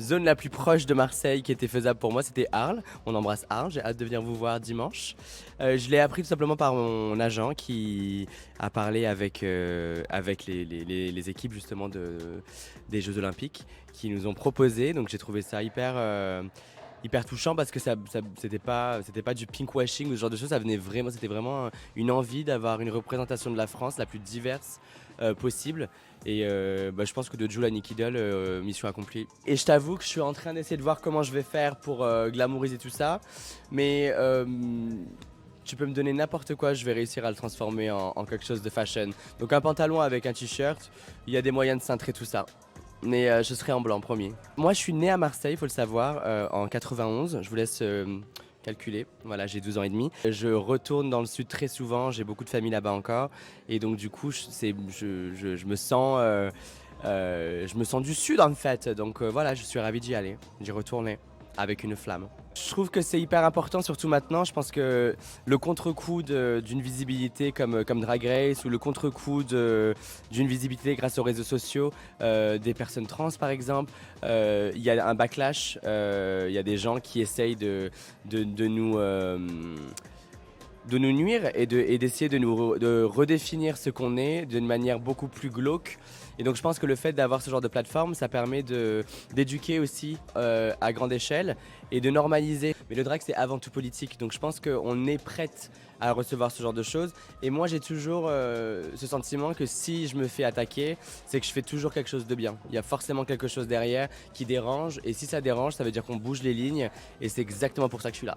zone la plus proche de Marseille qui était faisable pour moi, c'était Arles. On embrasse Arles, j'ai hâte de venir vous voir dimanche. Je l'ai appris tout simplement par mon agent qui a parlé avec les équipes justement des Jeux Olympiques qui nous ont proposé. Donc j'ai trouvé ça hyper touchant parce que c'était pas du pinkwashing ou ce genre de choses, ça venait vraiment, c'était vraiment une envie d'avoir une représentation de la France la plus diverse possible. Et je pense que de Jul à Nicky Doll, mission accomplie. Et je t'avoue que je suis en train d'essayer de voir comment je vais faire pour glamouriser tout ça. Mais tu peux me donner n'importe quoi, je vais réussir à le transformer en quelque chose de fashion. Donc un pantalon avec un t-shirt, il y a des moyens de cintrer tout ça. Mais je serai en blanc premier. Moi je suis né à Marseille, il faut le savoir, en 91. Je vous laisse calculer. Voilà, j'ai 12 ans et demi. Je retourne dans le sud très souvent, j'ai beaucoup de famille là-bas encore. Et donc du coup, je me sens du sud en fait. Donc voilà, je suis ravi d'y aller, d'y retourner avec une flamme. Je trouve que c'est hyper important, surtout maintenant. Je pense que le contre-coup d'une visibilité comme Drag Race ou le contre-coup d'une visibilité grâce aux réseaux sociaux des personnes trans par exemple, il y a un backlash, il y a des gens qui essayent de nous nuire et d'essayer de redéfinir ce qu'on est d'une manière beaucoup plus glauque. Et donc je pense que le fait d'avoir ce genre de plateforme, ça permet d'éduquer aussi à grande échelle et de normaliser. Mais le drag c'est avant tout politique, donc je pense qu'on est prête à recevoir ce genre de choses. Et moi j'ai toujours ce sentiment que si je me fais attaquer, c'est que je fais toujours quelque chose de bien. Il y a forcément quelque chose derrière qui dérange, et si ça dérange, ça veut dire qu'on bouge les lignes, et c'est exactement pour ça que je suis là.